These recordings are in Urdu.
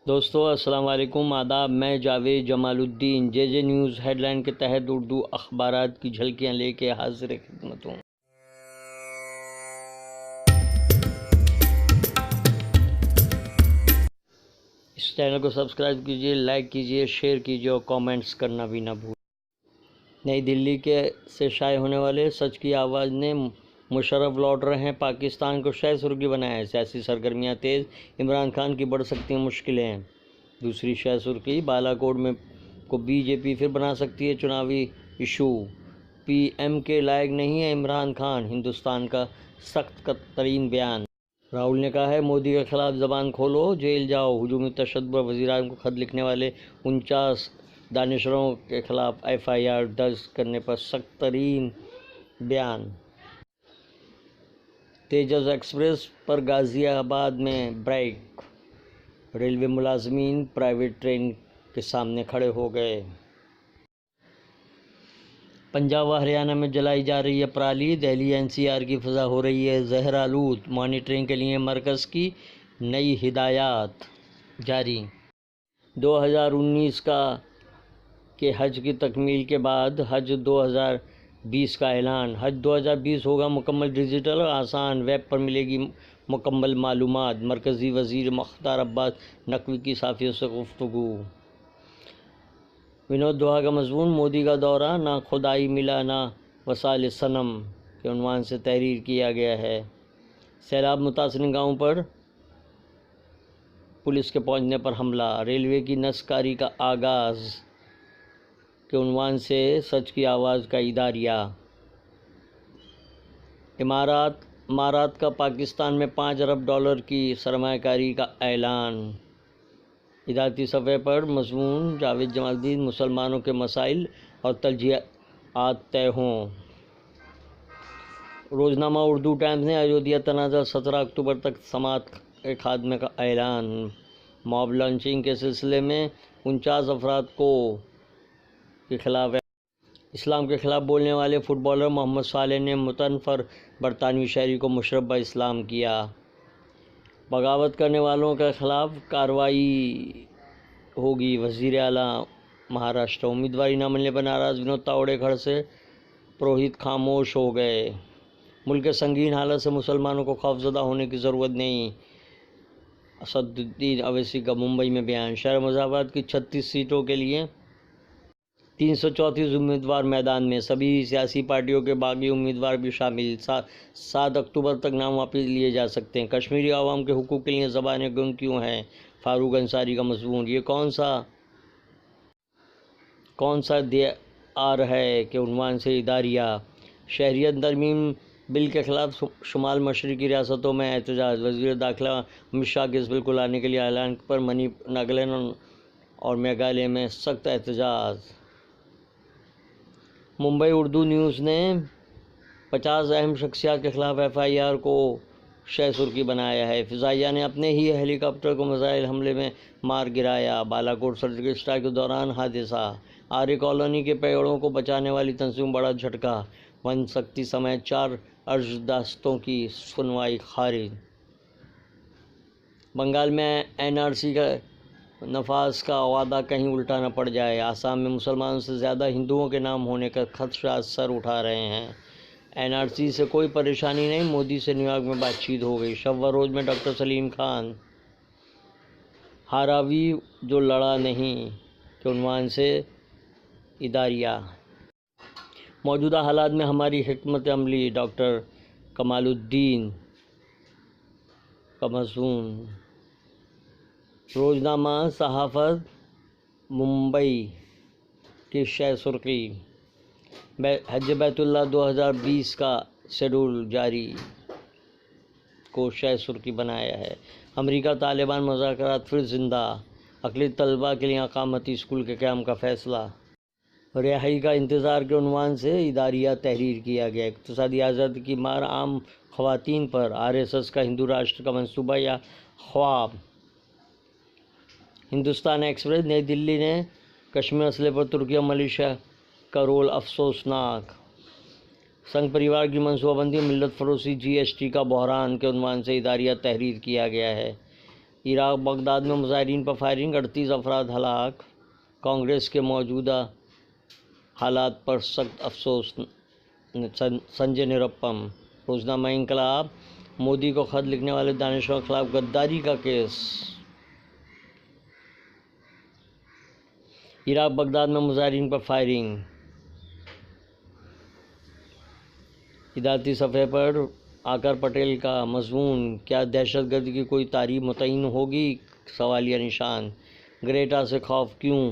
دوستو السلام علیکم، آداب۔ میں جاوید جمال الدین جے جے نیوز ہیڈ لائن کے تحت اردو اخبارات کی جھلکیاں لے کے حاضر خدمت ہوں۔ اس چینل کو سبسکرائب کیجیے، لائک کیجیے، شیئر کیجیے اور کامنٹس کرنا بھی نہ بھولیں۔ نئی دلی سے شائع ہونے والے سچ کی آواز نے مشرف لوٹ رہے ہیں، پاکستان کو شہ سرخی بنایا ہے، سیاسی سرگرمیاں تیز، عمران خان کی بڑھ سکتی ہیں مشکلیں۔ دوسری شہ سرخی، بالا کوٹ کو بی جے پی پھر بنا سکتی ہے چناوی ایشو، پی ایم کے لائق نہیں ہے عمران خان، ہندوستان کا سخت ترین بیان۔ راہل نے کہا ہے مودی کے خلاف زبان کھولو جیل جاؤ، ہجومی تشدد اور وزیراعظم کو خط لکھنے والے 49 دانشوروں کے خلاف ایف آئی آر درج کرنے پر سخت ترین بیان۔ تیجس ایکسپریس پر غازی آباد میں بریک، ریلوے ملازمین پرائیویٹ ٹرین کے سامنے کھڑے ہو گئے۔ پنجاب و ہریانہ میں جلائی جا رہی ہے پرالی، دہلی این سی آر کی فضا ہو رہی ہے زہر آلود، مانیٹرنگ کے لیے مرکز کی نئی ہدایات جاری۔ 2019 کے حج کی تکمیل کے بعد حج 2020 کا اعلان۔ حج 2020 ہوگا مکمل ڈیجیٹل اور آسان، ویب پر ملے گی مکمل معلومات، مرکزی وزیر مختار عباس نقوی کی صحافیوں سے گفتگو۔ ونود دوہا کا مضمون، مودی کا دورہ، نہ خدائی ملا نہ وصال صنم کے عنوان سے تحریر کیا گیا ہے۔ سیلاب متاثرہ گاؤں پر پولیس کے پہنچنے پر حملہ، ریلوے کی نسق کاری کا آغاز کے عنوان سے سچ کی آواز کا اداریہ۔ امارات کا پاکستان میں $5 ارب کی سرمایہ کاری کا اعلان۔ ادارتی صفحے پر مضمون، جاوید جمال الدین، مسلمانوں کے مسائل اور ترجیحات طے ہوں۔ روزنامہ اردو ٹائمز نے ایودھیا تنازع 17 اکتوبر تک سماعت کے خاتمے کا اعلان۔ موب لنچنگ کے سلسلے میں 49 افراد کے خلاف اسلام کے خلاف بولنے والے فٹ بالر محمد صالح نے متنفر برطانوی شہری کو مشرف بہ اسلام کیا۔ بغاوت کرنے والوں کے خلاف کارروائی ہوگی، وزیر اعلیٰ مہاراشٹر۔ امیدواری نہ ملنے پر ناراض ونود تاوڑے، گھر سے پروہت خاموش ہو گئے۔ ملک کے سنگین حالت سے مسلمانوں کو خوفزدہ ہونے کی ضرورت نہیں، اسدالدین اویسی کا ممبئی میں بیان۔ شہر مظفرآباد کی 36 سیٹوں کے لیے 334 امیدوار میدان میں، سبھی سیاسی پارٹیوں کے باغی امیدوار بھی شامل۔ 7 اکتوبر تک نام واپس لیے جا سکتے ہیں۔ کشمیری عوام کے حقوق کے لیے زبانیں گنگ کیوں ہیں، فاروق انصاری کا مضمون۔ یہ کون سا دیار ہے کے عنوان سے اداریہ۔ شہریت ترمیم بل کے خلاف شمال مشرقی ریاستوں میں احتجاج، وزیر داخلہ امت شاہ کے اس بل کو لانے کے لیے اعلان پر ناگالینڈ اور میگھالیہ میں سخت احتجاج۔ ممبئی اردو نیوز نے 50 اہم شخصیات کے خلاف ایف آئی آر کو شہ سرخی بنایا ہے۔ فضائیہ نے اپنے ہی ہیلی کاپٹر کو میزائل حملے میں مار گرایا، بالا کوٹ سرجیکل اسٹرائیک کے دوران حادثہ۔ آرے کالونی کے پیڑوں کو بچانے والی تنظیم بڑا جھٹکا، ون شکتی سمیت 4 عرضداشتوں کی سنوائی خارج۔ بنگال میں این آر سی کا نفاذ کا وعدہ کہیں الٹا نہ پڑ جائے، آسام میں مسلمانوں سے زیادہ ہندوؤں کے نام ہونے کا خدشات سر اٹھا رہے ہیں۔ این آر سی سے کوئی پریشانی نہیں، مودی سے نیو یارک میں بات چیت ہو گئی۔ شب و روز میں ڈاکٹر سلیم خان، ہاراوی جو لڑا نہیں کے عنوان سے اداریہ۔ موجودہ حالات میں ہماری حکمت عملی، ڈاکٹر کمال الدین کا مضمون۔ روزنامہ صحافت ممبئی کی شہ سرخی، حج بیت اللہ 2020 کا شیڈول جاری کو شہ سرخی بنایا ہے۔ امریکہ طالبان مذاکرات پھر زندہ، اقلیتی طلباء کے لیے اقامتی اسکول کے قیام کا فیصلہ۔ رہائی کا انتظار کے عنوان سے اداریہ تحریر کیا گیا۔ اقتصادی آزادی کی مار عام خواتین پر، آر ایس ایس کا ہندو راشٹر کا منصوبہ یا خواب۔ ہندوستان ایکسپریس، نئی دلی نے کشمیر مسئلے پر ترکی اور ملیشیا کا رول افسوسناک۔ سنگھ پریوار کی منصوبہ بندی، ملت فروشی، جی ایس ٹی کا بحران کے عنوان سے اداریہ تحریر کیا گیا ہے۔ عراق بغداد میں مظاہرین پر فائرنگ، 38 افراد ہلاک۔ کانگریس کے موجودہ حالات پر سخت افسوس، سنجے نروپم۔ روزنامہ انقلاب، مودی کو خط لکھنے والے دانشوروں کے خلاف غداری کا کیس۔ عراق بغداد میں مظاہرین پر فائرنگ۔ ادارتی صفحے پر آکر پٹیل کا مضمون، کیا دہشت گردی کی کوئی تعریف متعین ہوگی؟ سوالیہ نشان۔ گریٹا سے خوف کیوں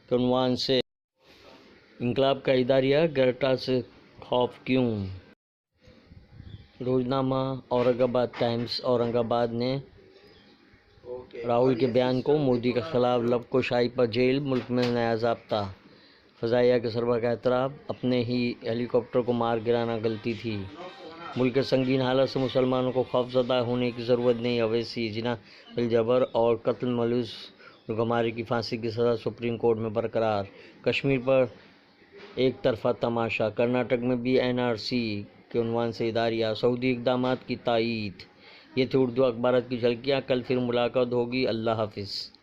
کے عنوان سے انقلاب کا اداریہ، گریٹا سے خوف کیوں؟ روزنامہ اورنگ آباد ٹائمز، اورنگ آباد نے راہل کے بیان کو مودی کے خلاف لب کشائی پر جیل، ملک میں نیا ضابطہ۔ فضائیہ کے سربراہ کا اعتراف، اپنے ہی ہیلی کاپٹر کو مار گرانا غلطی تھی۔ ملک کے سنگین حالات سے مسلمانوں کو خوفزدہ ہونے کی ضرورت نہیں۔ اویسی، زنا بالجبر اور قتل ملوث گمارے کی پھانسی کی سزا سپریم کورٹ میں برقرار۔ کشمیر پر ایک طرفہ تماشا، کرناٹک میں بھی این آر سی کے عنوان سے اداریہ، سعودی اقدامات کی تائید۔ یہ تھی اردو اخبارات کی جھلکیاں، کل پھر ملاقات ہوگی، اللہ حافظ۔